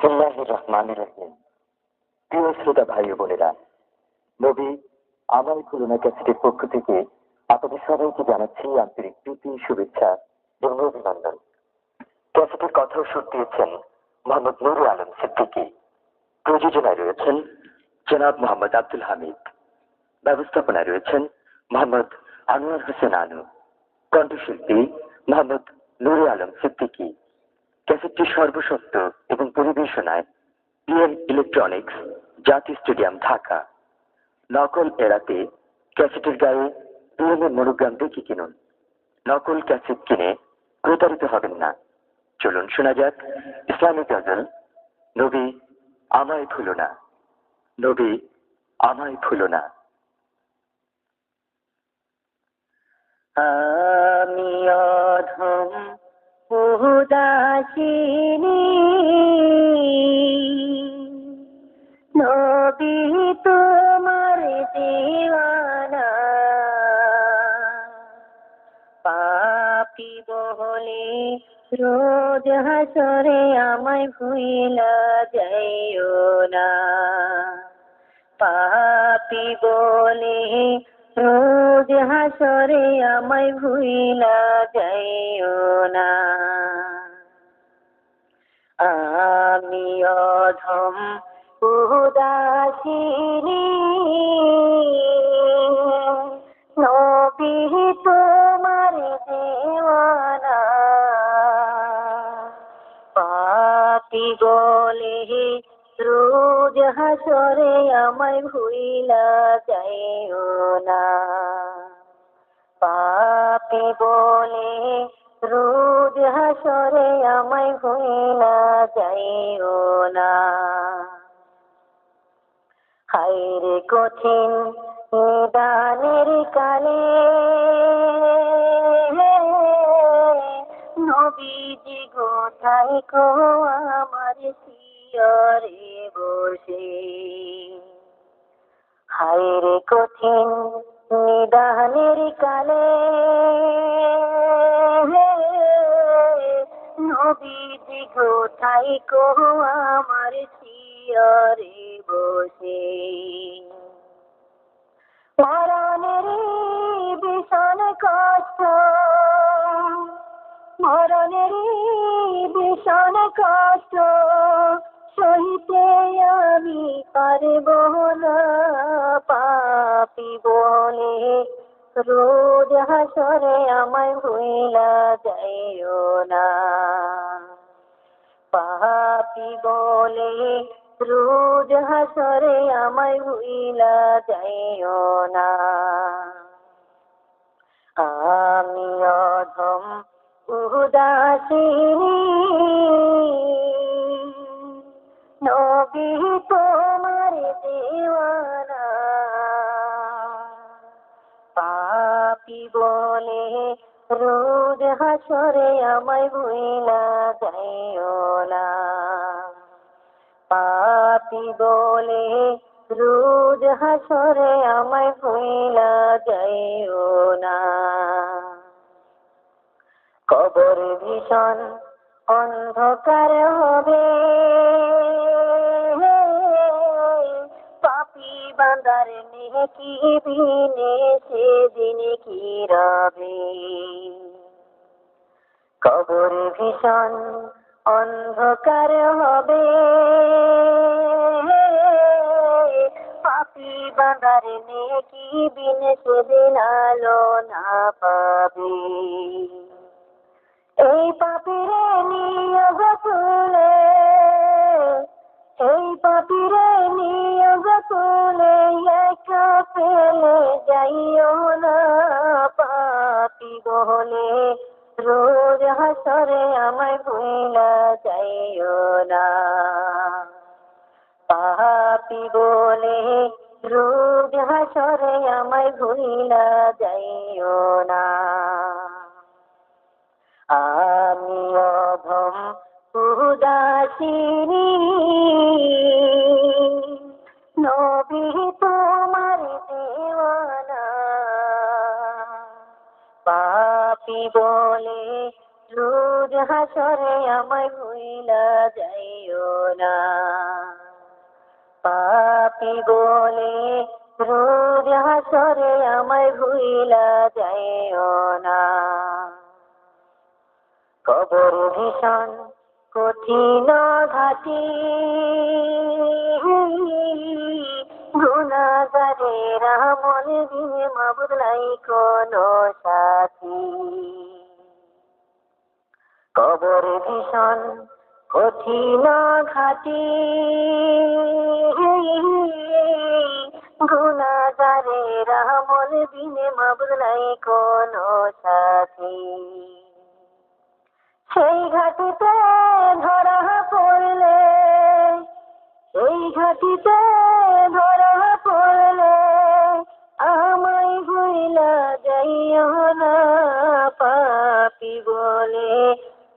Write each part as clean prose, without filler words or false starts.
বিসমিল্লাহির রহমানির রহিম। প্রিয় শ্রোতা ভাই ও বোনেরা, নবী আমার খুলনা ক্যাসেটের পক্ষ থেকে আপনাদের সবাইকে জানাচ্ছি আন্তরিক প্রীতি, শুভেচ্ছা এবং অভিনন্দন। ক্যাসেটের কথা ও সুর দিয়েছেন মোহাম্মদ নুরুল আলম সিদ্দিকী। প্রযোজনায় রয়েছেন জনাব মোহাম্মদ আব্দুল হামিদ। ব্যবস্থাপনায় রয়েছেন মোহাম্মদ আনোয়ার হোসেন আনু। কণ্ঠশিল্পী মোহাম্মদ নুরুল আলম সিদ্দিকী। ক্যাসেটটি সর্বশক্ত এবং পরিবেশনায় পিএম ইলেকট্রনিক্স, জাতীয় স্টেডিয়াম, ঢাকা। নকল এড়াতে ক্যাসেটের গায়ে পিএমের মনোগ্রাম দেখে কিনুন। নকল ক্যাসেট কিনে প্রতারিত হবেন না। চলুন শোনা যাক ইসলামিক গজল, নবী আমায় ভুলো না। নবী আমায় ভুলো না। আমি অধম উদাসিনী, নবী তোমার দিওয়ানা, পাপী বলে রোজ হাসরে আমায় ভুইলা যাইও না। পাপী বলে রোজ হাসরে আমায় ভুইলা যাইও না। আমি অধম উদাসিনী, নবী তোমার দিওয়ানা, পাপী বলে রোজ হাসরে আমায় ভুইলা যাইও না। পাপী বলে রোজ হাসরে আমায় ভুইলা যাইও না। হায়রে কঠিন নিদানের কালে নবীজি গোথায় কো আমার শিয়রে বসে। হায়রে কঠিন নিদানের কালে নবীজি গোথায় কো আমার শিয়রে বসে। মরণের ভীষণ কষ্ট, মরণের ভীষণ কষ্ট সহিতে আমি পারব না। পাপী বলে রোজ হাসরে আমায় ভুইলা যাইও না। পাপী বলে রোজ হাসরে আমায় ভুইলা যাইও না। আমি অধম উদাসিনী, নবী তোমার দিওয়ানা, পাপী বলে রোজ হাসরে আমায় ভুইলা যাইও না। পাপী বলে রোজ হাসরে আমায় ভুইলা যাইও না। কবর ভীষণ অন্ধকার হবে, পাপী বান্দার নেকি বিনে সেদিন কি রবে। কবর ভীষণ অন্ধকার হবে, পাপী বান্দার নেকি বিনে সেদিন আলো না পাবে। এই পাপীরে নিয়োগ তুলে, এই পাপীরে নিয়োগ তুলে একা ফেলে যাইও না। পাপী বলে রোজ হাসরে আমায় ভুইলা যাইও না। পাপী বলে রোজ হাসরে আমায় ভুইলা যাইও না। আমি অধম উদাসিনী, নবী তোমার দিওয়ানা, পাপী বলে রোজ হাসরে আমায় ভুইলা যাই যাইও না। পাপী বলে রোজ হাসরে আমায় ভুইলা যাইও না। কবর ভীষণ কঠিন ঘাটি, গুনাহগারের আমল দিয়ে মাবুদ নাই কোনো সাথী। কবর ভীষণ কঠিন ঘাটি, গুনাহগারের আমল দিয়ে মাবুদ নাই কোনো সাথী। সেই ঘাটিতে ধরা পড়লে, সেই ঘাটিতে ধরা পড়লে আমায় ভুইলা যাইও না। পাপী বলে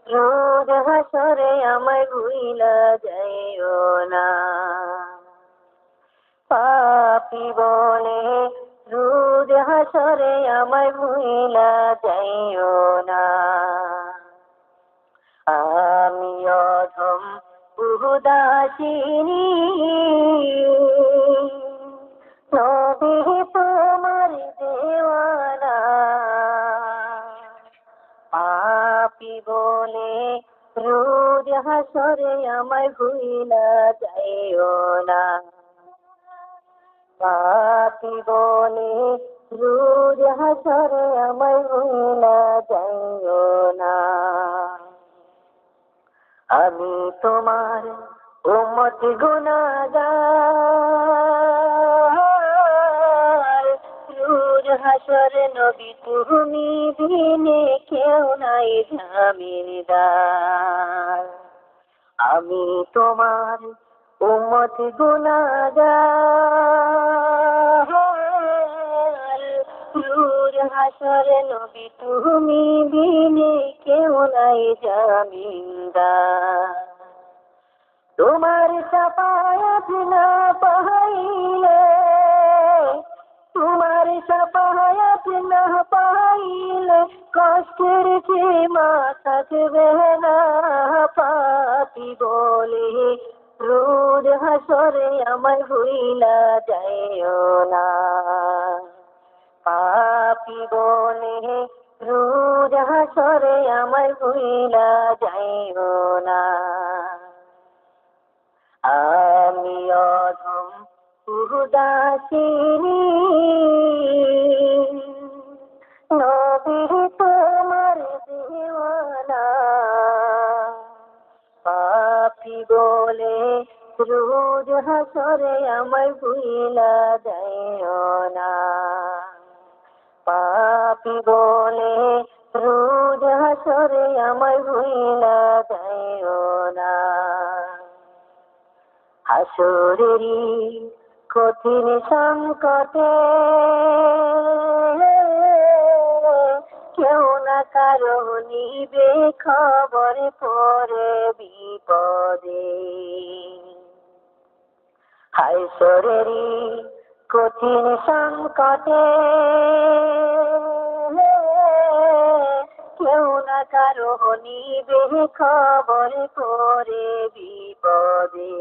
রোজ হাসরে আমায় ভুইলা যাইও না। পাপী বলে রোজ হাসরে আমায় ভুইলা যাইও না। আমি অধম উদাসিনী, নবী তোমার দেওয়ানা। পাপী বলে রোজ হাসরে আমায় ভুইলা যাইও না। পাপী বলে রোজ হাসরে আমায় ভুইলা যাইও না। আমি তোমার উম্মত গুনাহগার, রোজ হাসরে নবী তুমি বিনে কেউ নাই জামিনদার। আমি তোমার উম্মত গুনাহগার, রোজ হাসরে নবী তুমি বিনে কেউ নাই জামিনদার। তোমার শাফায়াত না পাইলে, তোমার শাফায়াত না পাইলে কষ্টের সীমা থাকবে না। পাপী বলে রোজ হাসরে আমায় ভুইলা যাইও না। পাপী বলে রোজ হাসরে আমায় ভুইলা যাইও না। আমি অধম উদাসিনী, নবী তোমার দেওয়ানা। পাপী বলে রোজ হাসরে আমায় ভুইলা যাইও না। পাপী বলে রোজ হাসরে আমায় ভুইলা যাইও না। হাসরেরই কঠিন সংকটে কেউ না কারো নিবে খবর পরে বিপদে। হাসরেরই কঠিন সংকটে কেউ না কারো নিবে খবর পরে বিপদে।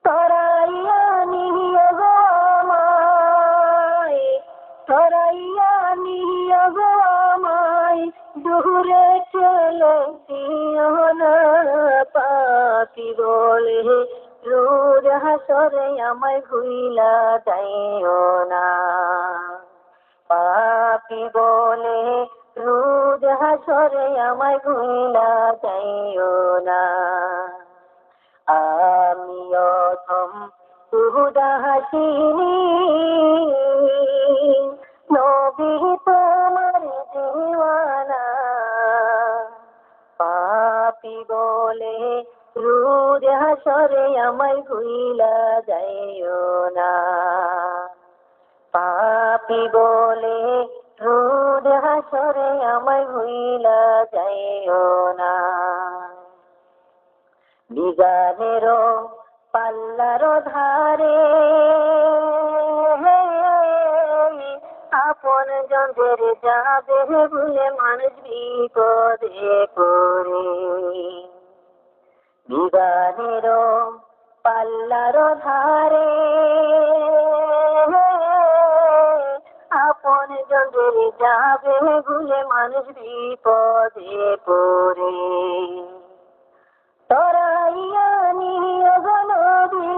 তরাইয়া নিয়ে গো আমায়, তরাইয়া নিয়ে গো আমায় দূরে চলে দিও না। পাপী বলে রোজ হাসরে আমায় ভুইলা যাইও না। পাপী বলে রোজ হাসরে আমায় ভুইলা যাইও না। আমি অধম উদাসিনী, নবী তোমার দেওয়ানা। পাপী বলে রোজ হাসরে আমায় ভুইলা যাইও না। পাপী বলে রোজ হাসরে আমায় ভুইলা যাইও না। বিজানেরও পাল্লার ধারে আপন জনদের যাবে ভুলে মানুষ বিপদে পড়ে। বিবানের পাল্লার ধারে আপন জনের যাবে ভুলে মানুষ বিপদে পড়ে তরাইয়া নিয়ে গনবি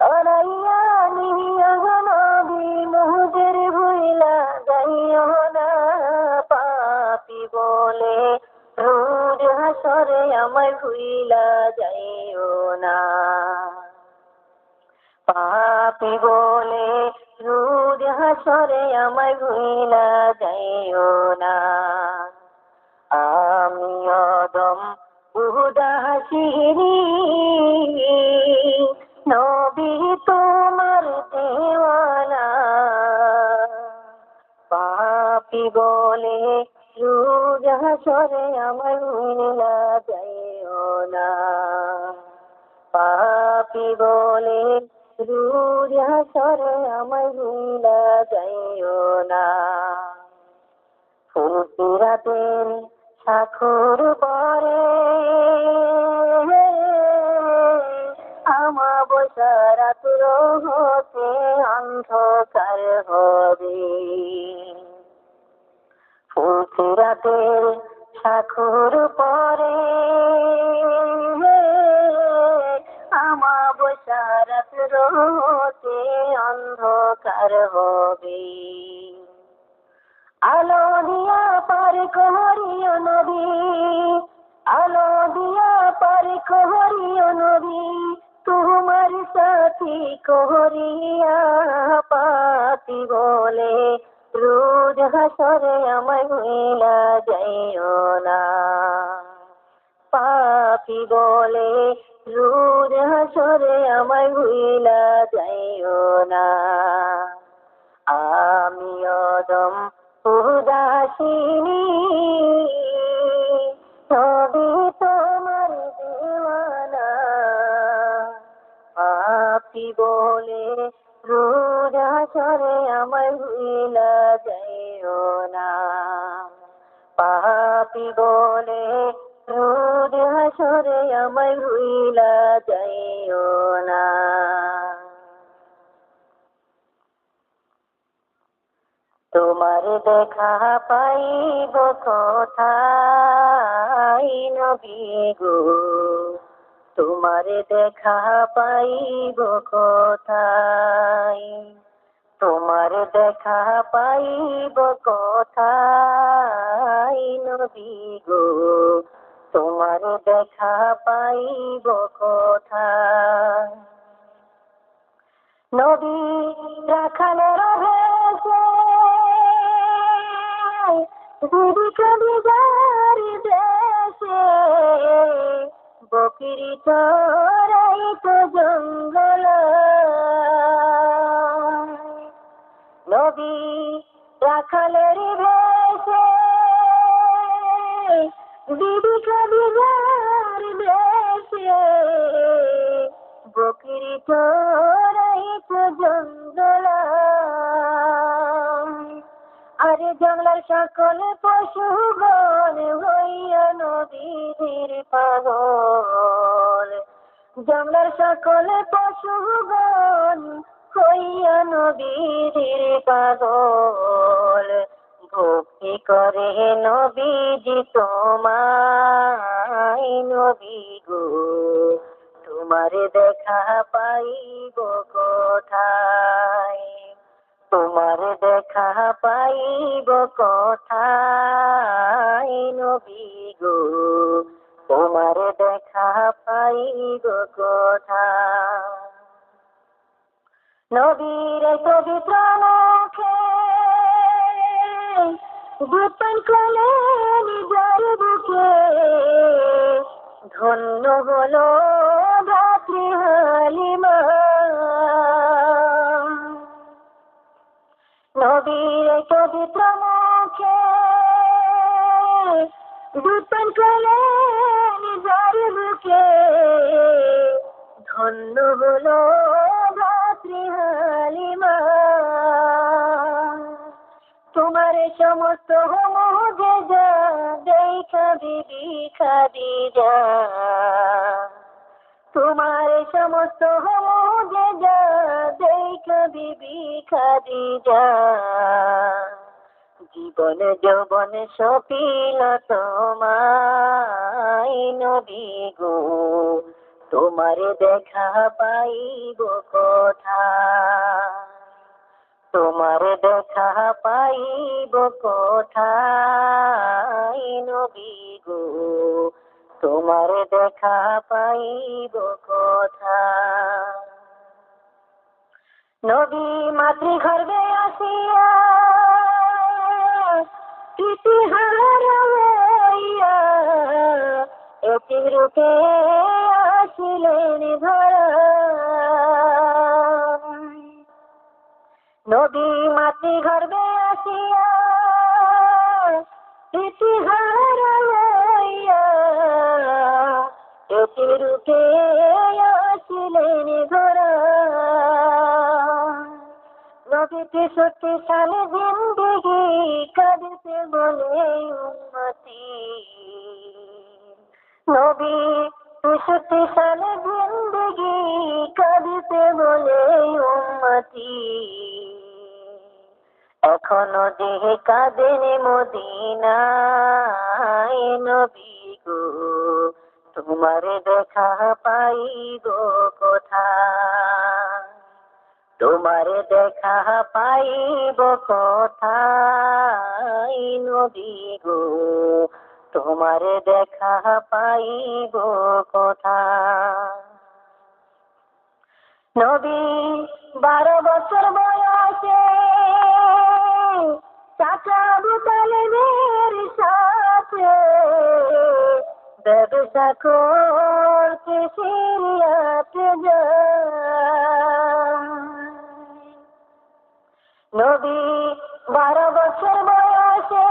তরাইয়া নিয়ে গনবি মুহুদের ভুইলা যাইও না পাপি বলে রোজ হাসরে আমায় ভুইলা যাইও না পাপি বলে রোজ হাসরে আমায় ভুইলা যাইও না আমি অদম উদাসীনী নবী তোমার দেওয়ানা পাপি বলে রোজ হাসরে আমায় ভুইলা যাইও না পাপি বলে রোজ হাসরে আমায় ভুইলা যাইও না ফুলসিরাতের সাখর পরে আমাবস্যা রাত্র হতে অন্ধকার হবে ফুলসিরাতের সাখর পরে আমাবস্যা রাত্র হতে অন্ধকার হবে আলো দিয়া পার করিও নবী আলো দিয়া পার করিও নবী তোমার সাথী করিয়া পাপি বলে রোজ হাসরে আমায় ভুইলা যাইও না পাপি বলে রোজ হাসরে আমায় ভুইলা যাইও না আমি অদম উদাসীনী নবী তোমার দেওয়ানা পাপি বলে রোজ হাসরে আমায় ভুইলা যাইও না পাপি বলে রোজ হাসরে আমায় ভুইলা যাইও না তোমার দেখা পাইব কোথায় নবী গো তোমার দেখা পাইব কোথায় তোমার দেখা পাইব কোথায় নবী গো তোমার দেখা পাইব কোথায় নবী রাখালের ভেষে দিদি কবি যার দেশে বকিরি চড়াই তো জঙ্গল নবী রাখালের ভেষে দিদি কবি যার দেশে বকিরি চড়াই তো জঙ্গল আরে জঙ্গলার সকল পশুগণ হইয়া নদীর পাগল জঙ্গলার সকল পশুগণ হইয়া নদীর পাগল ভক্তি করে নবীজি তোমায় নবী গো তোমার দেখা পাইব কোথায় তোমার দেখা পাইব কোথায় নবী গো তোমার দেখা পাইব কোথায় নবীর পবিত্র মুখে গোপন কোলে নিজের বুকে ধন্য হলো ধাত্রী হালিমা নবীর পবিত্র মুখে গোপন কোলে নিজের বুকে ধন্য হলো ধাত্রী হালিমা তোমার সমস্ত মুজিজা দেখা বিবি খাদিজা, তোমার সমস্ত মুজিজা দেখা বিবি খাদিজা, জীবন যৌবন সপিল তোমায় নবী গো, তোমার দেখা পাইব কোথায়, তোমার দেখা পাইব কোথায় নবী গো, তোমার দেখা পাইব কোথায়। নবী মাতৃগর্ভে আসিয়া পিতৃহারা হইয়া এতিম রূপে আসিলেন ধরায়। নবী মাতৃগর্ভে আসিয়া পিতৃহারা হইয়া এতিম রূপে আসিলেন ধরায়। নবী 63 সালে জিন্দেগি কাঁদতে বলে উম্মতি, নবী 63 সালে জিন্দেগি কাঁদতে বলে উম্মতি, এখনো যে কাঁদেন মদিনায় নবী গো, তোমার দেখা পাইব কোথায়, তোমার দেখা পাইব কোথায় নবী গো, তোমার দেখা পাইব কোথায়। নবী 12 বছর বয়সে চাচা আবু তালেবের সাথে ব্যবসা করতে সিরিয়াতে যায়। নবী 12 বছর বয়সে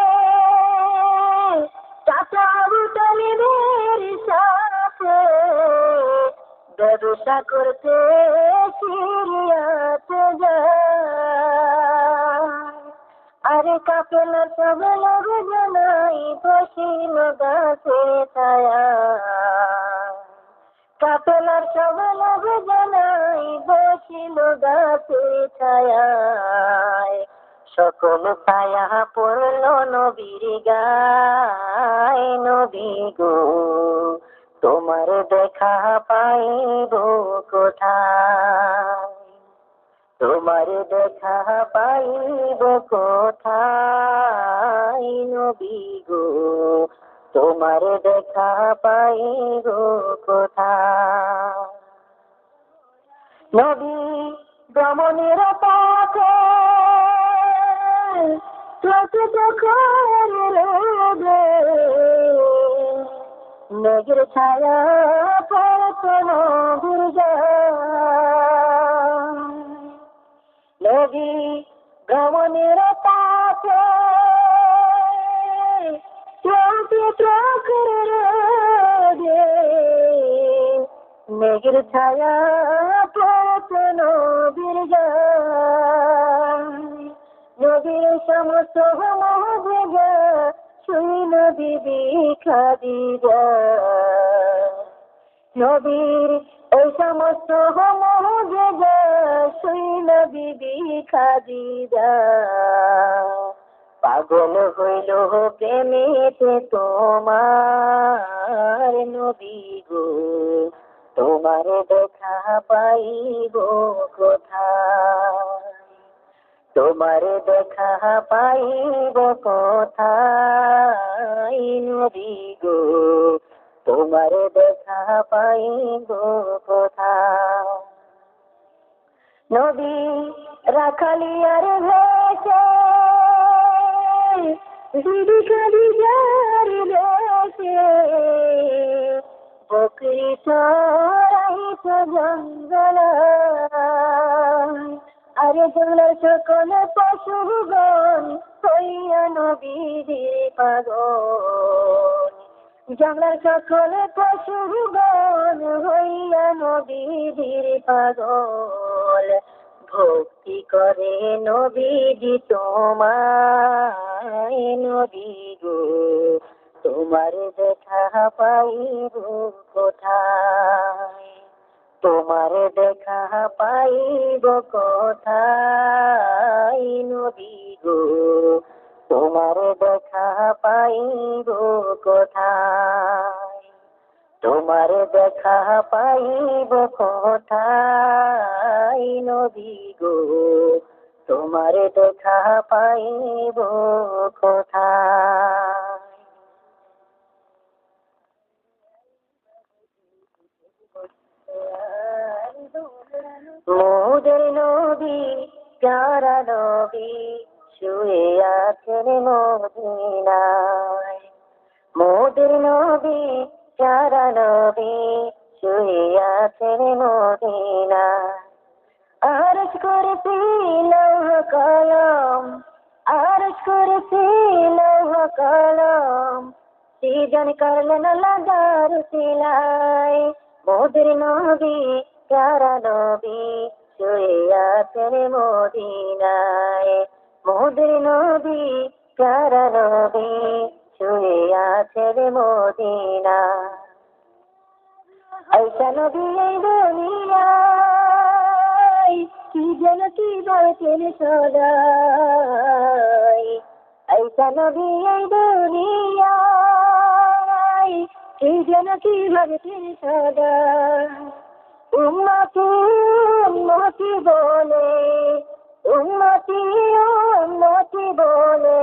চাচা আবু তালেবের সাথে ব্যবসা করতে সিরিয়াতে যায়। আরে কাপেলার সব লোক জানাই বসিল গাছের ছায়ায়, কাপেলার সব লোক জানাই বসিল গাছের ছায়ায়, সকল ছায়া পড়ল নবীর গায় নবী গো, তোমার দেখা পাইব কোথায়, তোমার দেখা পাইব কোথায় নবী গো, তোমার দেখা পাইব কোথায়। নবী ভ্রমণের পথে চলতে যখন রোদে মেঘের ছায়া পড়তো নবীর গায়। নবী ভ্রমণের পথে চলতে যখন রোদে মেঘের ছায়া পড়তো নবীর গায়। নবীর সমস্ত মুজিজা শুইল বিবি খাদিজা, নবীর এই সমস্ত মুজিজা শুইল বিবি খাদিজা, পাগল হইল প্রেমেতে তোমার নবী গো, তোমার দেখা পাইব কোথায়, তোমার দেখা পাইব কোথায় নবী গো, তোমার দেখা পাইব কোথায়। নবী রাখালিয়ার ভেষে বিবি খাদিজার দেশে বকরি চড়াইত জঙ্গলায়, আরে জঙ্গলের সকল পশুগণ হইয়া নবীর পাগল, জঙ্গলের সকল পশুগণ হইয়া নবীর পাগল, ভক্তি করে নবীজি তোমায়, নবী গো তোমার দেখা পাইব কোথায়, তোমার দেখা পাইব কোথায়, নবী গো তোমার দেখা পাইব কোথায়, তোমার দেখা পাইব কোথায়, নবী গো তোমার দেখা পাইব কোথায়। মোদের নবী প্যারা নবী শুয়ে আছেন মদিনায়, মোদের নবী প্যারা নবী শুয়ে আছেন মদিনায়। আরজ করেছি লৌহ কলম, আরজ করেছি লৌহ কলম, সৃজন করলেন লাগার সিলাই। মোদের নবী প্যারা নবী শুয়ে আছেন মদিনায়, মোদের নবী প্যারা নবী শুয়ে আছেন মদিনায়। ऐसा नबी এই দুনিয়ায় কি যেন কি বলছেন সদাই, ऐसा नबी এই দুনিয়ায় কি যেন কি বলছেন সদাই। উম্মতি উম্মতি বলে, উম্মতি উম্মতি বলে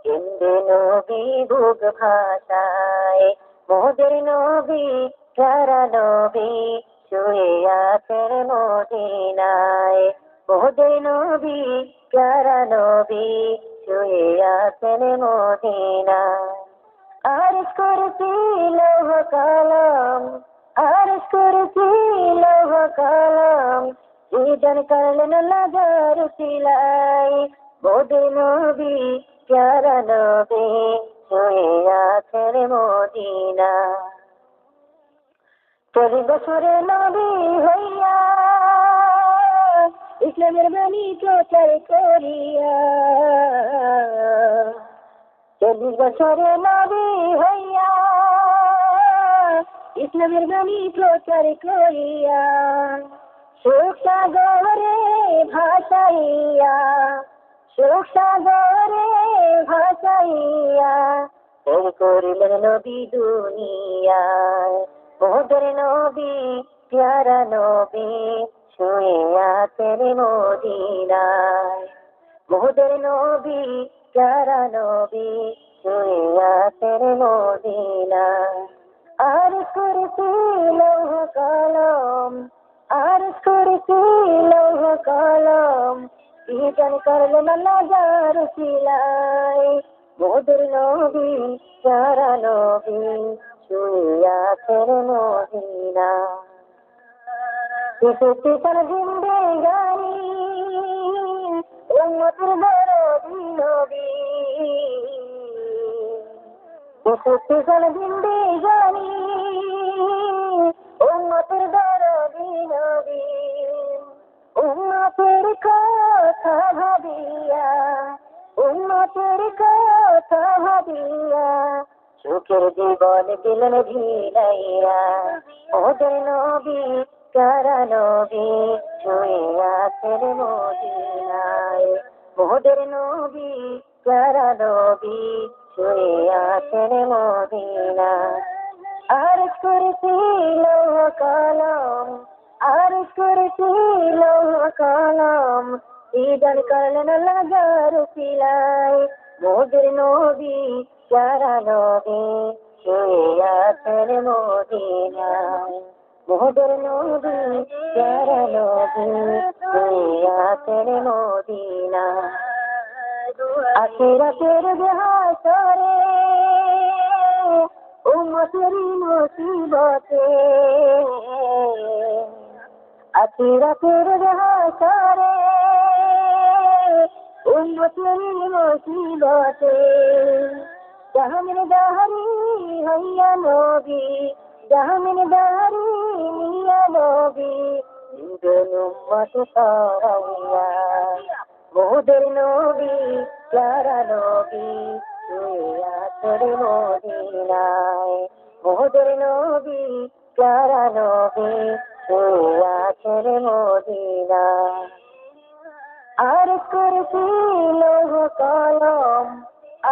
কেন্দ্রে নবী বুক ভাষায়। মোদের নবী প্যারা নবী শুয়ে আছেন মদিনায়, মোদের নবী প্যারা নবী শুয়ে আছেন মদিনায়। আরজ করেছি লৌহ কলম, আরজ করেছি লৌহ কলম, সৃজন করলেন লাগার সিলাই। মোদের নবী প্যারা নবী শুয়ে আছেন মদিনায়। 40 বছরে নবী হইয়া ইসলামের বাণী প্রচার করিয়া, 40 বছরে নবী হইয়া ইসলামের বাণী প্রচার করিয়া, সুখ সাগরে ভাসাইয়া, সুখ সাগরে ভাসাইয়া বের করিলেন নবী দুনিয়ায়। মোদের নবী প্যারা নবী শুয়ে আছেন মদিনায়, মোদের নবী প্যারা নবী শুয়ে আছেন মদিনায়। আরজ করেছি লৌহ কলম, আরজ করেছি লৌহ কলম, সৃজন করলেন লাগার সিলাই। মোদের নবী প্যারা নবী শুয়ে আছেন মদিনায়। কিসুতি তার জিন্দেগানি উম্মতের দরদি নবী, কিসুতি তার জিন্দেগানি উম্মতের দরদি নবী। উম্মতের কথা ভাবিয়া, উম্মতের কথা ভাবিয়া সুখের জীবন দিলেন ভিড়াইয়া। ওদের নবী প্যারা নবী শুয়ে আছেন মদিনায়, ওদের নবী প্যারা নবী শুয়ে আছেন মদিনায়। আরজ করেছি লৌহ কলম, আরজ করেছি লৌহ কলম, সৃজন করলেন লাগার সিলাই। মোদের নবী প্যারা নবী শুয়ে আছেন মদিনায়, মোদের নবী প্যারা নবী শুয়ে আছেন মদিনায়। আখিরাতের হাসরে উম্মতের মুসিবতে, আখিরাতের হাসরে উম্মতের মুসিবতে। জাহামিন দাহারি হইয়া নবী, জাহামিন দাহারি মিয়া নবী ঈদুল উম্মত করাইয়া মোদের নবী প্যারা নবী শুয়ে আছেন মদিনায় মোদের নবী প্যারা নবী শুয়ে আছেন মদিনায় আর কুরসি লৌহ কলম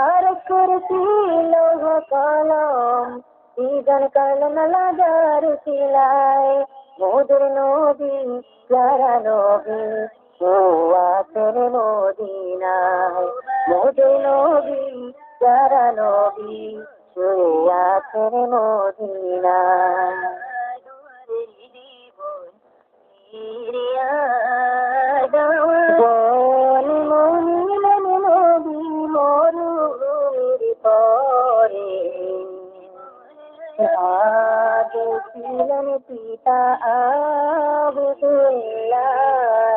আর কুরসি লৌহ কলম ঈদন কলম লাগার সিলাই মোদের নবী প্যারা নবী আছেন মদিনায় মোদের নবী প্যারা নবী আছেন মদিনায় মনিলেন নবী মরুভূমির পরে আগে ছিলেন পিতা আব্দুল্লাহ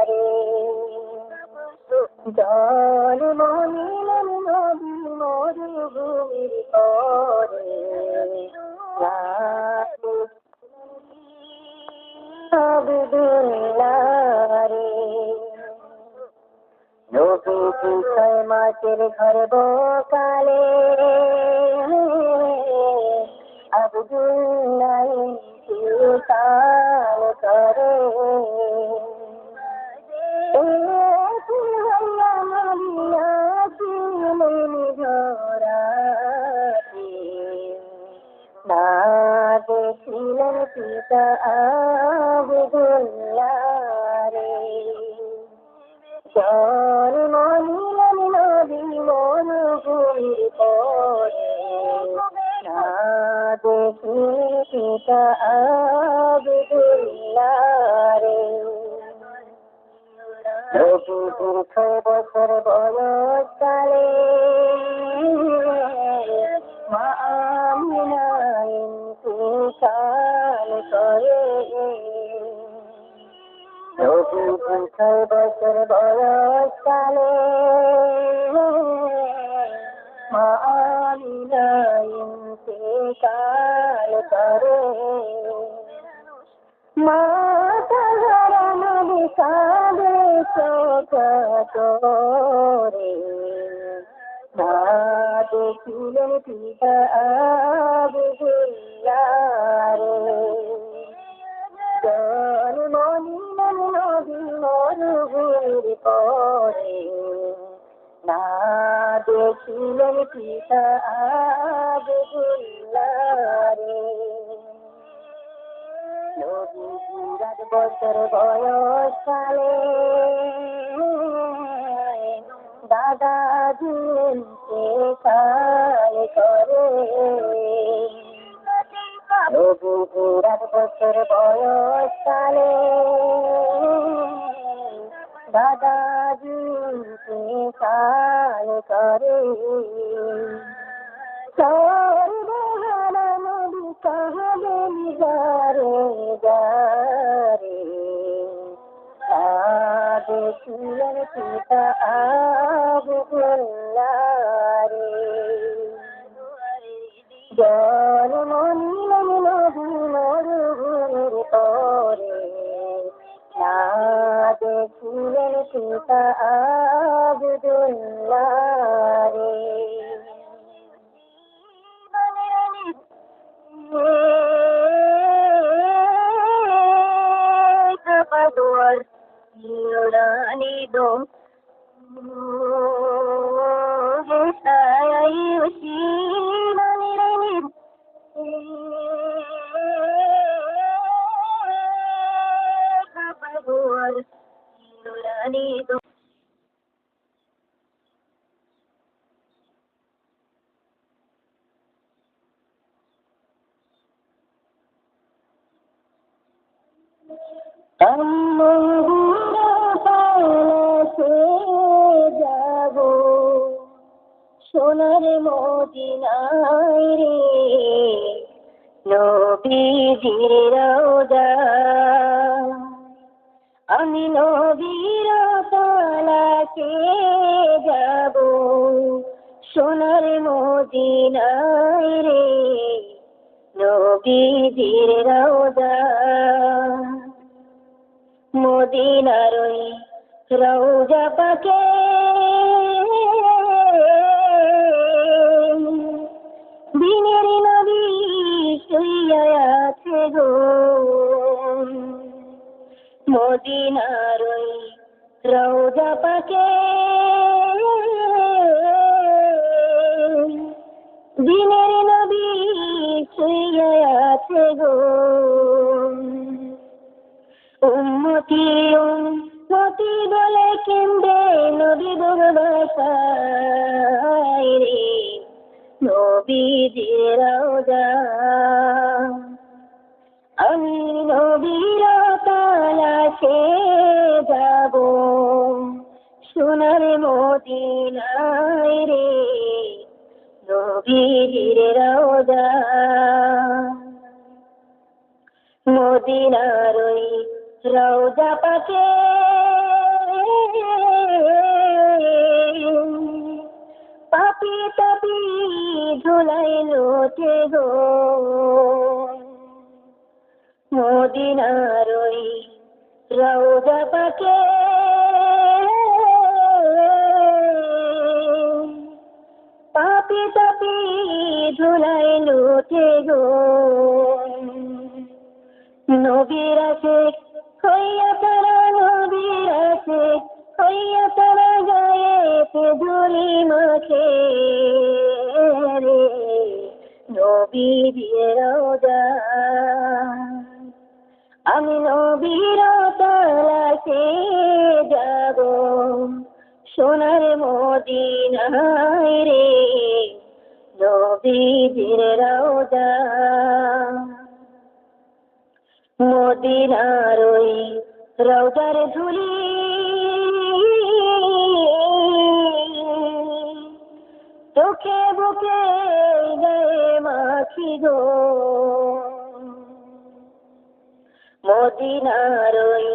রে জন্ম নিলেন নবী মরুভূমির পরে আব্দুল্লাহ রে নবীজি 6 মাসের গর্ভকালে আব্দুল্লাহ ইন্তিকাল করে না দেখিলেন পিতা আব্দুল্লাহ রে জন্ম নিলেন নবী মরুভূমির পরে না দেখিলেন পিতা আব্দুল্লাহ রে নবীজির 6 বছর বয়সকালে মা আমিনা ইন্তিকাল করে নবীজির 6 বছর বয়সকালে মা আমিনা ইন্তিকাল করে মাতা হারা নবী কাঁদে চোখে না দেখিলেন পিতা আব্দুল্লাহ রে জন্ম নিলেন নবী মরুভূমির পরে না দেখিলেন পিতা আব্দুল্লাহ রে নবীজির 8 বছর বয়সকালে দাদাজি ইন্তিকাল করে নবীজির 8 বছর বয়সকালে দাদাজি ইন্তিকাল করে সর্বহারা নবী কাঁদেন যারে যারে দেখিলেন পিতা আব্দুল্লাহ রে জন্ম নিলেন নবী মরুভূমির পরে না দেখিলেন পিতা আব্দুল্লাহ রে Kapaduar Yurani do Sayai Ushina Nirani Kapaduar Yurani do যাব সোনার মদিনায় রে নবীজির রওজা আমি নবীর তলাকে যাব সোনার মদিনায় রে নবীজির রওজা মদিনার ওই রওজা পাকে দিনের নবী শুইয়া আছে গো। মদিনার ওই রওজা পাকে দিনের নবী শুইয়া আছে গো। উম্মতি উম্মতি বলে কেন্দে নবী দুর্বাসায় রে, নবীজির রওজা। আমি নবীর তালাশে যাব সোনার মদিনায় রে, নবীজির রওজা। মদিনার ওই রওজা পাকে পাপি তাপি ধুলাই লোটে গো। মদিনার ওই রওজা পাকে পাপি তাপি ধুলাই লোটে গো। নবীর আশিক হইয়া তারা, নবীর আশিক হইয়া তারা গায়েতে ধুলি মাখে রে, নবীজির রওজা। আমি নবীর তালাশে যাব সোনার মদিনায় রে, নবীজির রওজা। মদিনার ওই রওজার ধুলি চোখে বুকে গায়ে মাখি গো। মদিনার ওই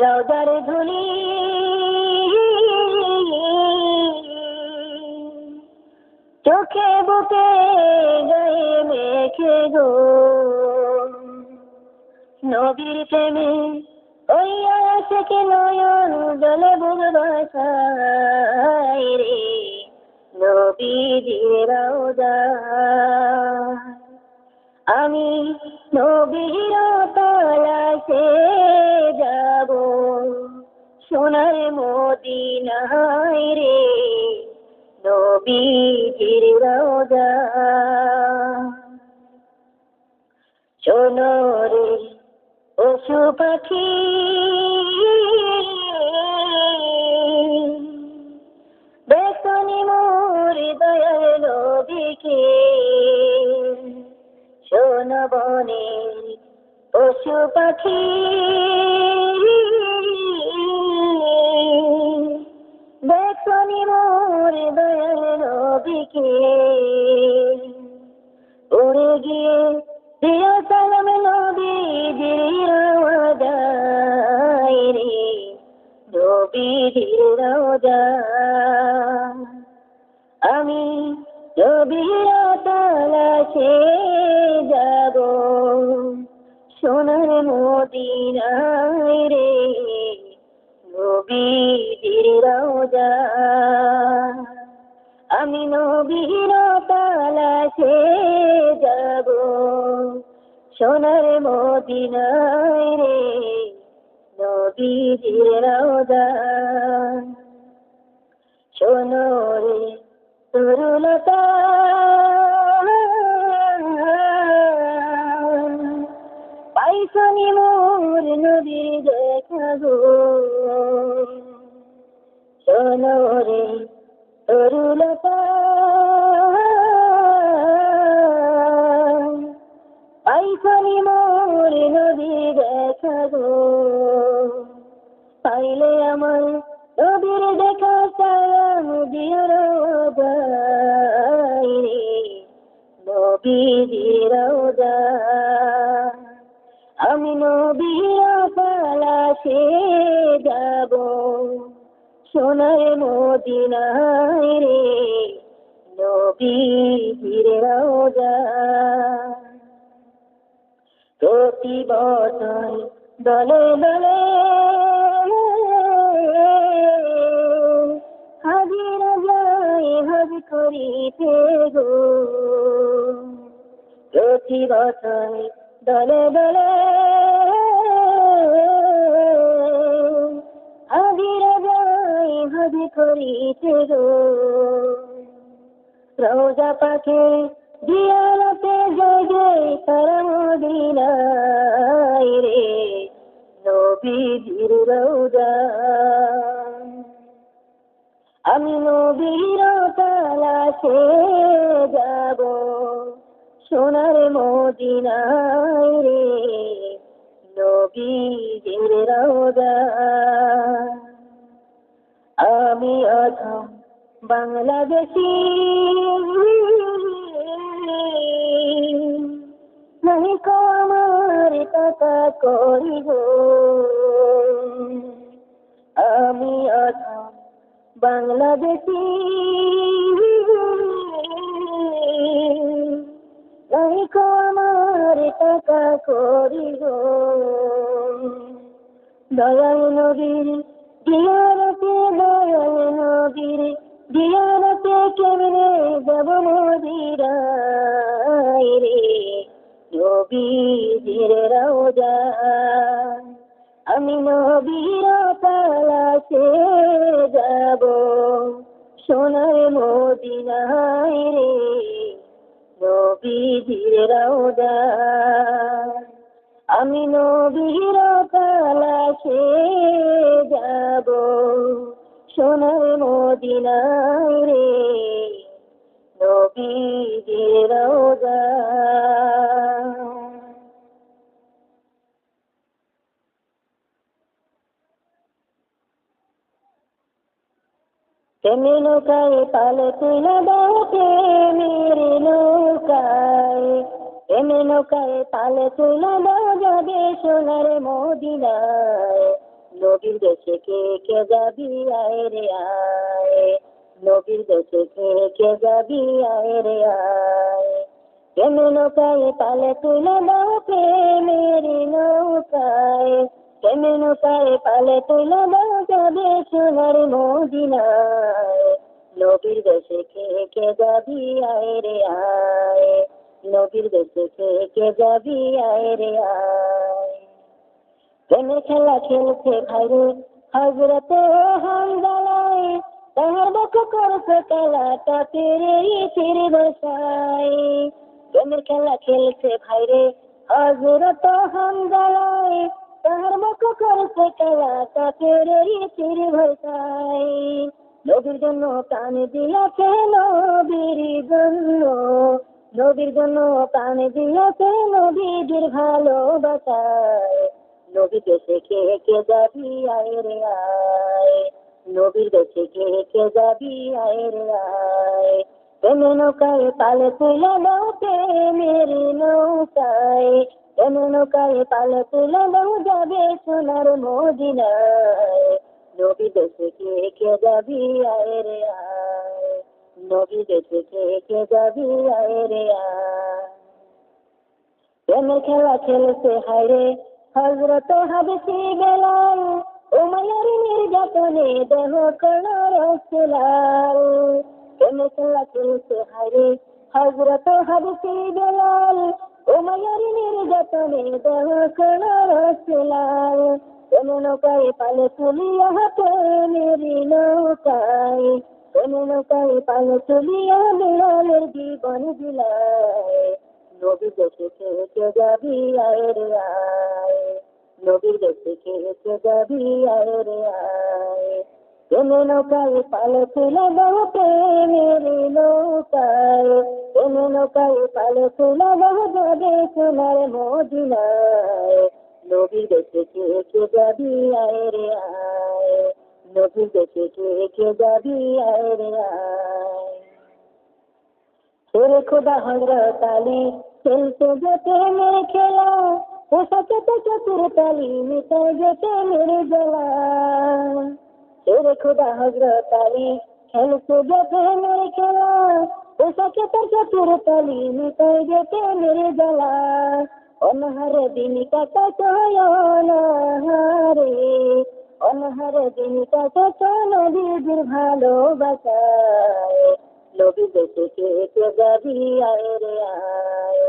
রওজার ধুলি চোখে বুকে গায়ে মেখে গো। নবীর প্রেমে ওই আশিকে নয়ন জলে বুকবাসায় রে, নবীজির রওজা। আমি নবীর তালাশে যাব সোনার মদিনায় রে, নবীজির রওজা। শোনো রে পশু পাখি দেখনি মোর দয়াল নবীকে। শোনো বনের পশু পাখি দেখনি মোর দয়াল নবীকে। উড়ে গিয়ে দিও সালাম নবীজির রওজায় রে, নবীজির রওজা। আমি নবীর তালাশে যাব সোনার মদিনায় রে, নবীজির রওজা। আমি নবীর তালাশে যাব সোনার মদিনায় রে, নবীজির রওজা। শোনো রে তরুলতা পাইছনি মোর নবীর দেখা গো। শোনো রে তরুলতা পাইছনি মোর নবীর দেখা গো। পাইলে আমার নবীর দেখা সালাম দিও রওজায় রে, নবীজির রওজা। আমি নবীর তালাশে যাব সোনার মদিনায় রে, নবীজির রওজা। প্রতি বছর দলে দলে হাজিরা যায় হজ করিতে গো, প্রতি বছর দলে দলে হাজিরা যায় হজ করিতে গো। রোজা পাখি দিয়ালতে জগে তারা মদিনায় রে, নবীজির রোজা। আমি নবীর তালাশে যাব, সোনার মদিনায় রে, নবীজির রোজা। আমি অধম বাংলাদেশী, নাহি কো আমার টাকা করিব। আমি অধম বাংলাদেশী, নাহি কো আমার টাকা করিব। দয়াল নবীর দিয়ারতে, দয়াল নবীর দিয়ারতে কেমনে যাব মদিনায় রে, নবীজির রওজা। আমি নবীর তালাশে যাব, সোনার মদিনায় রে, নবীজির রওজা। আমি নবীর তালাশে যাব, সোনার মদিনায় রে, নবীজির রওজা। প্রেমে নৌকায় পালে তুলে দাও, প্রেমের নৌকায়, প্রেমে নৌকায় পালে তুলে দাও, যাবে সোনার মদিনায়। নবীর দেশে কে কে যাবি আয় রে আয়, নবীর দেশে কে কে যাবি আয় রে আয়। প্রেমে নৌকায় পালে তুলে দাও, প্রেমের নৌকায়, প্রেমে নৌকায় পালে তুলে দাও, যাবে সোনার মদিনায়। নবীর দেশে কে কে যাবি আয় রে আয়, নবীর দেশে কে কে যাবি আয় রে আয়। প্রেমে খেলা খেলছে ভাইরে হযরতে হামজালায়, তাহার দুঃখ করছে খেলাটা তেরে তীর বসায়। প্রেমের খেলা খেলছে ভাইরে হযরত হামজালায়, তাহার দুঃখ করছে খেলাটা তেরে তীর বসায়। নবীর জন্য প্রাণ দিয়াছে, নবীর জন্য, নবীর জন্য প্রাণ দিয়াছে, নবীর ভালোবাসায়। নবীর দেশে কে কে যাবি আয় রে আয়, নবীর দেশে কে কে যাবি আয় রে আয়। প্রেমে নৌকায় পালে তুলে দাও, প্রেমের নৌকায়, প্রেমে নৌকায় পালে তুলে দাও, যাবে সোনার মদিনায়। নবীর দেশে কে কে যাবি আয় রে আয়, নবীর দেশে কে কে যাবি আয় রে আয়। প্রেমের খেলা খেলছে হায়রে হযরত হাবশী বেলাল, উমাইয়ার নির্যাতনে দেহ করল রসুলাল। প্রেমের খেলা খেলছে হায়রে হযরত হাবশী বেলাল, উমাইয়ার নির্যাতনে দেহ করল রসুলাল। প্রেমে নৌকায় পালে তুলিয়া, প্রেমের নৌকায়, প্রেমে নৌকায় পালে তুলিয়া, বেলালের জীবন বিলায়। নবীর দেশে কে কে যাবি আয় রে আয়, নবীর দেশে কে কে যাবি আয় রে আয়। প্রেমে নৌকায় পালে তুলে দাও, প্রেমের নৌকায়, প্রেমে নৌকায় পালে তুলে দাও, যাবে সোনার মদিনায়। নবীর দেশে কে কে যাবি আয় রে আয়, নবীর দেশে কে কে যাবি আয় রে আয়। तेरे खुदा हजरत अली चलते जाते मेरे खेला, वो सचते चतुर ताली मिटे जाते मेरे जला। तेरे खुदा हजरत अली चलते जाते मेरे खेला, वो सचते चतुर ताली मिटे जाते मेरे जला। অনহারে দিন কাটায় অনাহারে, অনহারে দিন কাটায় নবীর ভালোবাসায়। নবীর দেশে কে কে যাবি আয় রে আয়,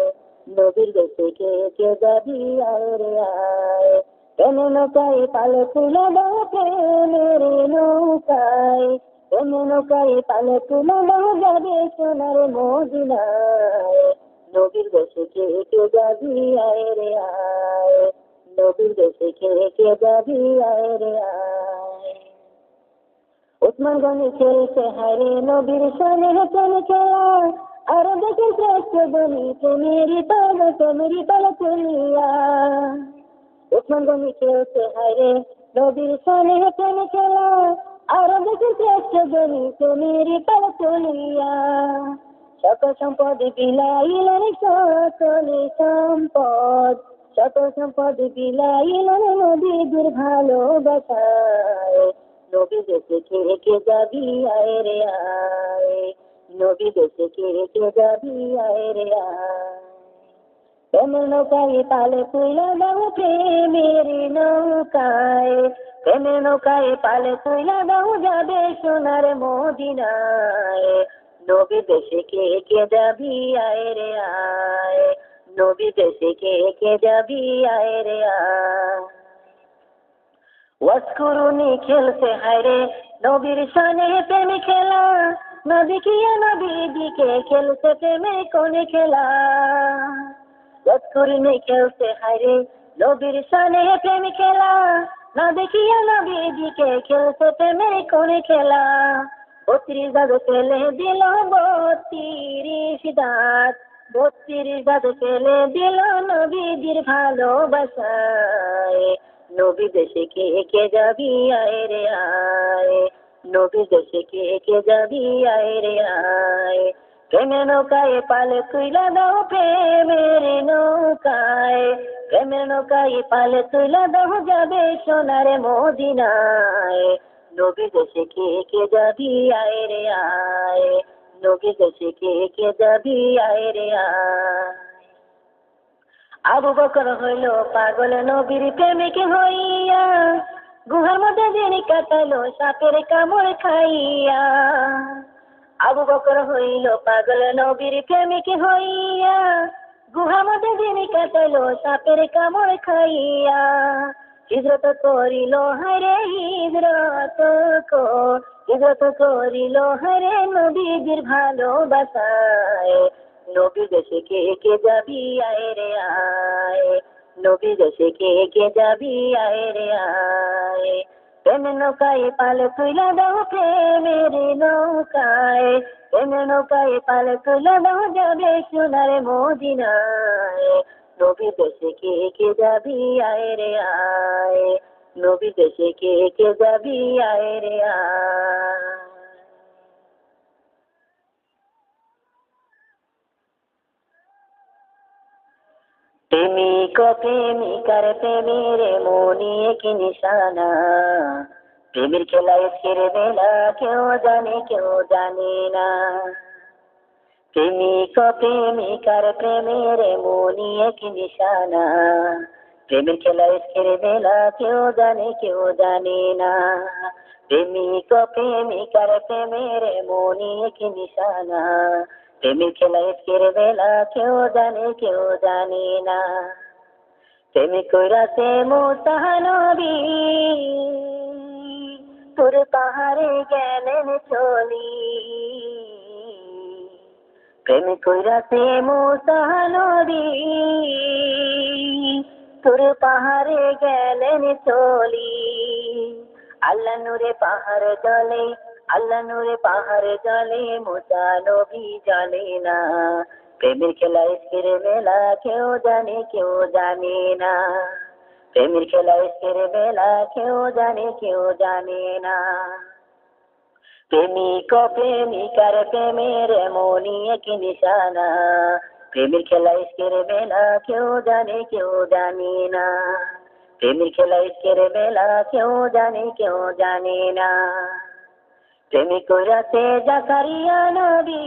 নবীর দেশে কে কে যাবি আয় রে আয়। প্রেমে নৌকায় পালে তুলে দাও প্রেমের নৌকায়, প্রেমে নৌকায় পালে তুলে দাও যাবে সোনার মদিনায়। নবীর দেশে কে কে যাবি আয় রে আয়, নবীর দেশে কে কে যাবি আয় রে আয়। উসমান গনি খেলছে হায়রে নবীর সনে হেতন খেলা, আর দেখেন শ্রেষ্ঠ গনি মেরি পাল তুলিয়া। উসমান গনি খেলছে হায়রে নবীর সনে হেতন খেলা, আর দেখেন শ্রেষ্ঠ গনি মেরি পাল তুলিয়া। সকল সম্পদ বিলাইলেন সকলে সম্পদ, সকল সম্পদ বিলাইলেন নবীর ভালোবাসায়। নবী দেশে কে কে যাবি আয় রে আয়, নবী দেশে কে কে যাবি আয় রে আয়। প্রেমের নৌকায় পালে তুইলা দাও প্রেমের নৌকায়, প্রেমের নৌকায় পালে তুইলা দাও যাবে সোনার মদিনায়। নবী দেশে কে কে যাবি আয় রে আয়, নবী দেশে কে কে যাবি আয় রে আয়। ওয়াসকুরুনি খেলছে হায়রে নবীর সনে প্রেমে খেলা, না দেখিয়া নবী দিকে খেলছে প্রেমে কোনে খেলা। ওয়াসকুরুনি খেলছে হায়রে নবীর সনে প্রেমে খেলা, না দেখিয়া নবী দিকে খেলছে প্রেমে কোনে খেলা। 32 দাঁত ফেলে দিল 32 দাঁত, 32 দাঁত ফেলে দিল নবীর ভালোবাসায়। নবী দেশে কে কে যাবি আয় রে আয়, নবী দেশে কে কে যাবি আয় রে আয়। প্রেমের নৌকায় পালে তুইলা দাও প্রেমের নৌকায়, প্রেমের নৌকায় পালে তুইলা দাও যাবে সোনার মদিনায়। নবী দেশে কে কে যাবি আয় রে আয়, নবী দেশে কে কে যাবি আয় রে আয়। আবু বকর হইল পাগল নবীর প্রেমিক হইয়া, গুহার মধ্যে দিন কাটালো সাপের কামড় খাইয়া। আবু বকর হইল পাগল নবীর প্রেমিক হইয়া, গুহার মধ্যে দিন কাটালো সাপের কামড় খাইয়া। হিজরত করিল হায়রে হিজরত করিল হায়রে নবীর ভালোবাসায়। নবী দেশে কে কে যাবি আয় রে আয়, নবী দেশে কে কে যাবি আয় রে আয়। প্রেমের নৌকায় পালে তুইলা দাও প্রেমের নৌকায়, প্রেমের নৌকায় পালে তুইলা দাও যাবে সোনার মদিনায়। নবী দেশে কে কে যাবি আয় রে আয়, নবী দেশে কে কে যাবি আয় রে আয়। প্রেমিক প্রেমিকার প্রেমের মনি কি নিশানা, প্রেমের খেলায় ছেড়ে বেলা কেউ জানে না। প্রেমিক প্রেমিকার প্রেমের মনি কি নিশানা, প্রেমের খেলায় ছেড়ে বেলা কেউ জানে না। প্রেমিক প্রেমিকার প্রেমের মনি কি নিশানা, প্রেমের খেলায় ছেড়ে বেলা কেউ জানে না। প্রেমে কইরাছে মুসা নবী তোর পাহাড়ে গেলেন চলি, প্রেমে কইরাছে মুসা নবী তোর পাহাড়ে গেলেন চলি। আল্লাহ নূরে পাহাড় জলে, আল্লাহ নূরে পাহাড় জলে, মুসা নবী জলে না। প্রেমের খেলায় ছেড়ে বেলা কেউ জানে না। প্রেমের খেলায় ছেড়ে বেলা কেউ জানে না। প্রেমিক প্রেমিকার প্রেমের মনি কি নিশানা, প্রেমের খেলায় ছেড়ে বেলা কেউ জানে না। প্রেমের খেলায় ছেড়ে বেলা কেউ জানে না। প্রেমিক কইরাছে জাকারিয়া নবী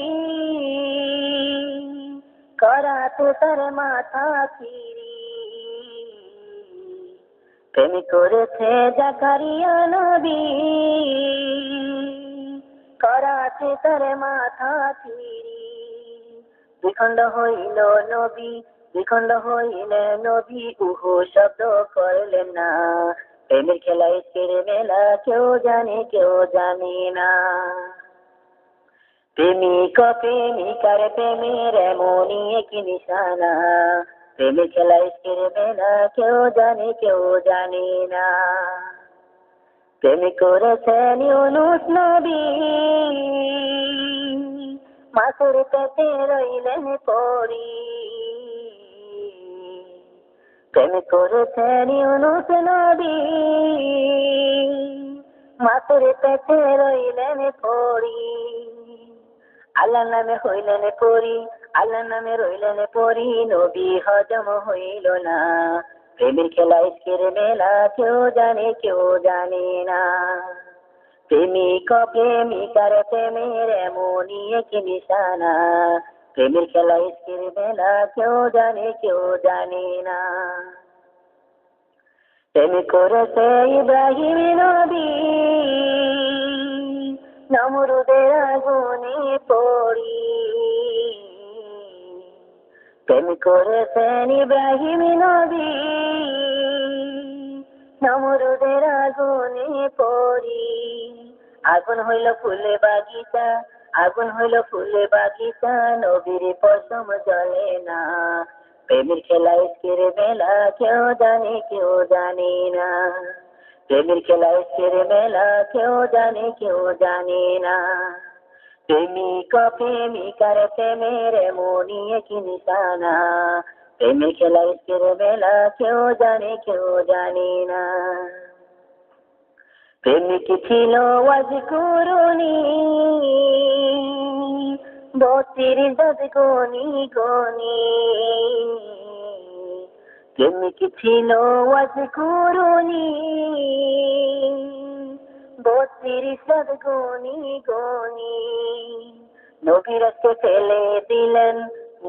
করাতো তার মাথা চিরি, প্রেম করেছে জাকারিয়া নবী, করাছে তার মাথা চিরি। দ্বিখণ্ড হইল নবী, দ্বিখণ্ড হইলে নবী, উহু শব্দ করলেন না। প্রেমের খেলা ইস্কের মেলা, কেউ জানে কেউ জানে না। প্রেমিক প্রেমিকার প্রেমের এমনই এক নিশানা, প্রেমের খেলা ইস্কের মেলা, কেউ জানে কেউ জানে না। প্রেম করেছেন ইউনূস নবী, মাছের পেটে রইলেন পড়ি। প্রেম করেছেন ইউনূস নবী, মাছের পেটে রইলেন পড়ি। আল্লাহর নামে হইলেন পরি, আল্লাহর নামে রইলেন পরি, নবী হজম হইল না। প্রেমের খেলা ইস্কের মেলা, কেউ জানে কেউ জানে না। প্রেমিক প্রেমিকার প্রেমের এমনই এক নিশানা, প্রেমের খেলা ইস্কের মেলা, কেউ জানে কেউ জানে না। প্রেম করেছে ইব্রাহিম নবী, নমরুদের আগুনে পড়ি। প্রেম করেছেন ইব্রাহিম নবী, নমরুদের আগুনে পড়ি। আগুন হইল ফুলে বাগিচা, আগুন হইল ফুলে বাগিচা, নবীর পশম জ্বলে না। প্রেমের খেলা ইস্কের মেলা, কেউ জানে কেউ জানে না। প্রেমের খেলা ইস্কের মেলা, কেউ জানে কেউ জানে না। প্রেমিক প্রেমিকার প্রেমের এমনই এক নিশানা, প্রেমের খেলা ইস্কের মেলা, কেউ জানে কেউ জানে না। প্রেমিক ছিল ওয়াজকুরুনি, 32 গনি গনি। প্রেমিক ছিল ওয়াজকুরুনি, 32 গনি গনি। নবীরকে ফেলে দিলেন,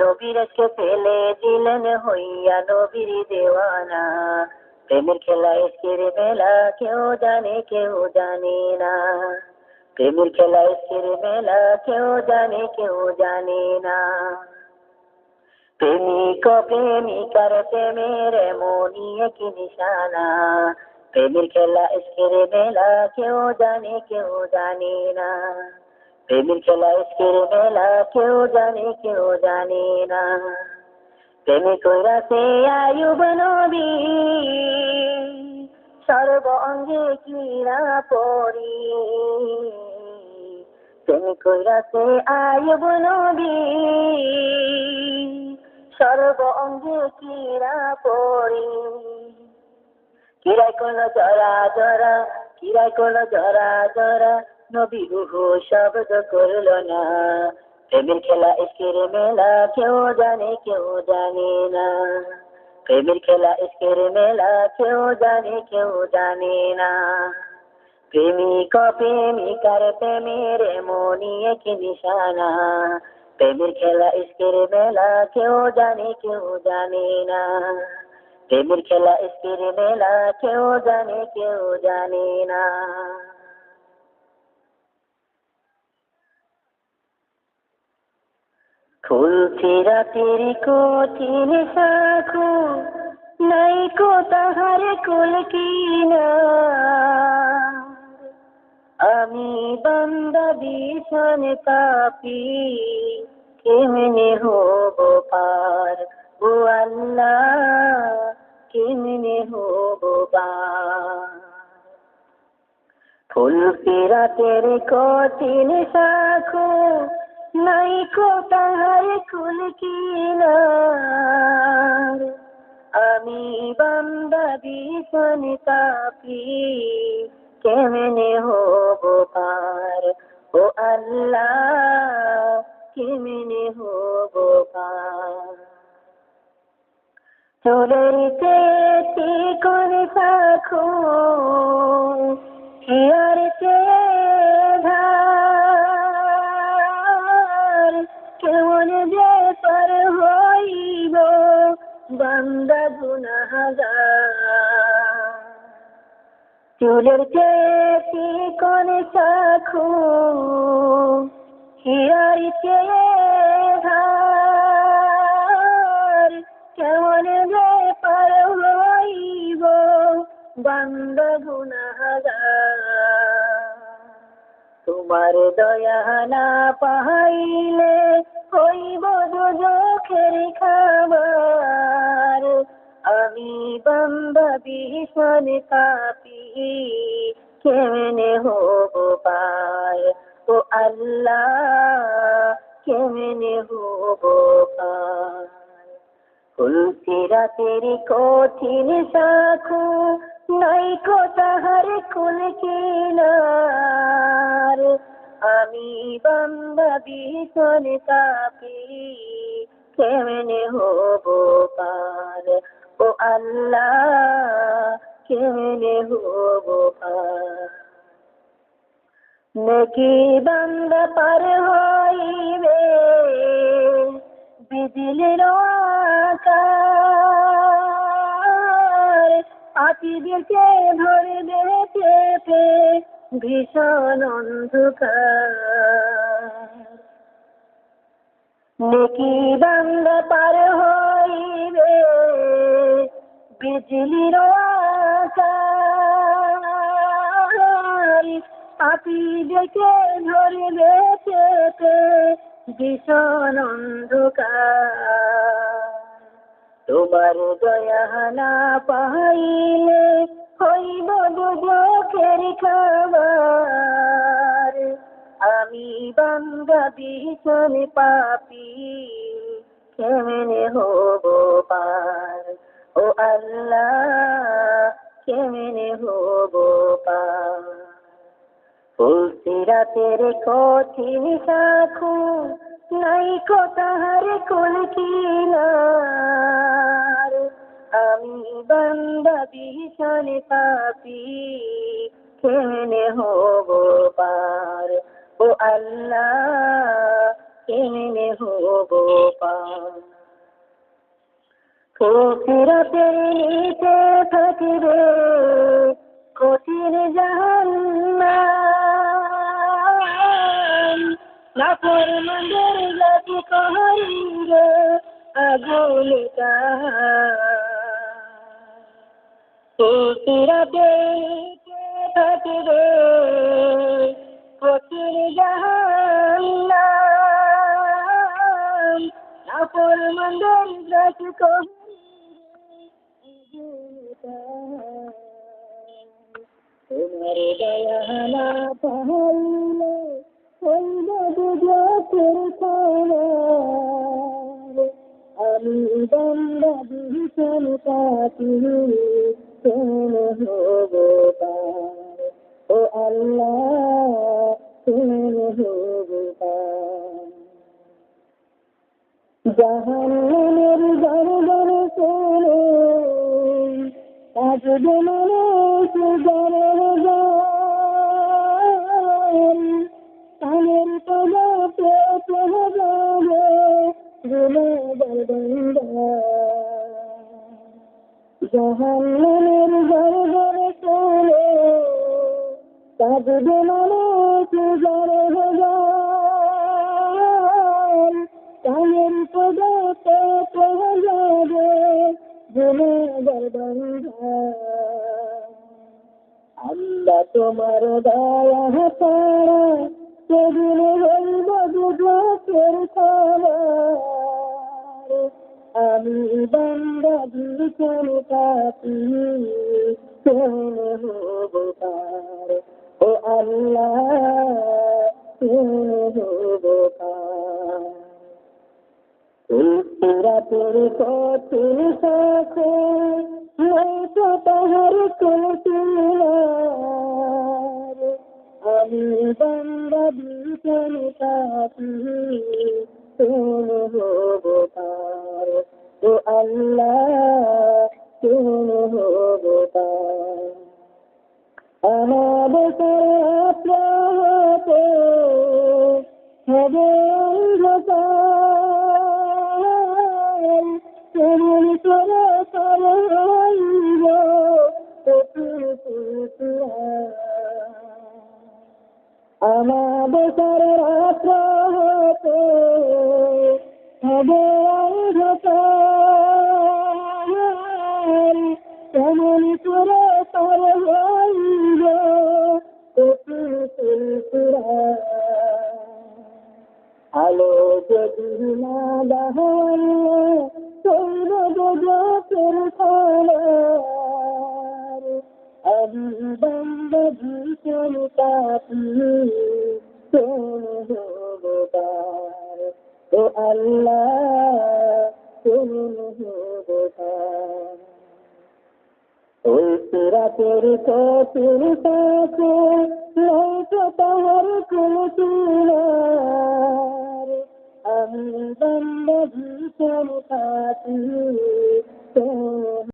নবীরকে ফেলে দিলেন, হইয়া নবীর দেওয়ানা। প্রেমের খেলা ইস্কের মেলা, কেউ জানে কেউ জানে না। প্রেমের খেলা ইস্কের মেলা, কেউ জানে কেউ জানে না। প্রেমিক প্রেমিকার প্রেমের এমনই এক নিশানা, প্রেমের খেলা ইস্কের মেলা, কেউ জানে কেউ জানে না। প্রেমের খেলা ইস্কের মেলা, কেউ জানে কেউ জানে না। প্রেম কইরাছে আইয়ুব নবী, সর্ব অঙ্গে ক্রীড়া পরি। প্রেম কইরাছে আইয়ুব নবী, সর্ব অঙ্গে ক্রীড়া পরি। কিরাই কোন জরা জরা, কিরাই কোন জরা জরা, নবী রুহু শব্দ করল না। প্রেমের খেলা ইস্কের মেলা, কেউ জানে কেউ জানে না। প্রেমের খেলা ইস্কের মেলা, কেউ জানে কেউ জানে না। প্রেমিক প্রেমিকার প্রেমের এমনই এক নিশানা, প্রেমের খেলা ইস্কের মেলা, কেউ জানে কেউ জানে না। প্রেমের খেলা ইস্কের মেলা, কেউ জানে কেউ জানে না। খুলছি রাতের কঠিন শাখো, নাই কো তাহার কুল কিনা। আমি বান্দা ভীষণ পাপী, কেমনে হব পার, ও আল্লাহ কেমনে হব পার। ফুল রাতের কঠিন শাখো, নাই কো তাহার কুল কিনার। আমি বান্দা ভীষণ পাপী, কেমনে হব পার, ও আল্লাহ কেমনে হব পার। চুলের চেয়ে কোন শাখো, হিয়ার চেয়ে ধার। কেমন যে পার হইব বান্দা গুনাহগার। চুলের চেয়ে চিকন শাখু, হীরার চেয়ে ধার, কেমন যে পার হইব বান্দা গুনাহগার। তোমার দয়া না পাইলে হইব দুজখের খাবার। আমি বান্দা ভীষণ পাপী, কেমনে হব পার। ও আল্লাহ, কেমনে হব পার। ফুলসিরাতের কঠিন শাখু, নাইকো তাহার কুল কিনার। আমি বান্দা ভীষণ পাপী, কেমনে হব পার। ও আল্লাহ, কেমনে হব পার। নেকি বান্দা পার হইবে বিজলির আকার। পাপীদেরকে ধরবে চেপে ভীষণ অন্ধকার। নেকি বান্দা পার হইবে বিজলির আকার। পাপীদেরকে ধরবে চেপে ভীষণ অন্ধকার। তোমার দয়া না পাইলে হইব দুজখের খাবার। আমি বান্দা ভীষণ পাপী, কেমনে হব পার। ও আল্লাহ, কেমনে হব পার। ফুলসিরাতের কঠিন শাখু, নাইকো তাহার কুল কিনার। আমি বান্দা ভীষণ পাপী, কেমনে হব পার। ও আল্লাহ, কেমনে হব পার। ফুলসিরাতের নিচে থাকিবে কঠিন জাহান্নাম। নাফরমানদের জাতি করিবে আগুনে তাহার। ফুলসিরাতের নিচে থাকিবে কঠিন জাহান্নাম। নাফরমানদের জাতি করিবে আগুনে তাহার। তোমার দয়া না পাইলে হইব দুজখের খাবার। আমি বান্দা ভীষণ পাপী, কেমনে হব পার। ও আল্লাহ, কেমনে হব পার। জাহান্নামের গর্জন শুনে কাঁদবে মানুষ গর্জন। কানের তলাতে চলে যাবে গুনাহগার বান্দা। জাহান্নামের গর্জন শুনে কাঁদবে মানুষ গর্জন। কানের তলাতে চলে যাবে গুনাহগার বান্দা। আল্লাহ তোমার দয়া ছাড়া সেদিন হইব দুজখের খাবার। আমি বান্দা ভীষণ পাপী, কেমনে হব পার। ও আল্লাহ, কেমনে হব পার। ফুলসিরাতের কঠিন শাখু, নাইকো তাহার কুল কিনার। আমি বান্দা ভীষণ পাপী, কেমনে হব পার। ও আল্লাহ, কেমনে হব পার। আমাদের প্রাতে হবে অন্ধকার। কেমন করে পার হইব কঠিন ফুলসিরাত। হবে অন্ধকার কেমন করে পার হইব আলো যদি না দাহালে চলব জগতের খোলার আমি বন্ধ ভীষণ কাটি তুমি হবতার ও আল্লাহ তুমি হবতার ওই রাতের কতির কাছে নয়তো তাহার কুলতুলার আমি বন্ধ ভীষণ কাটি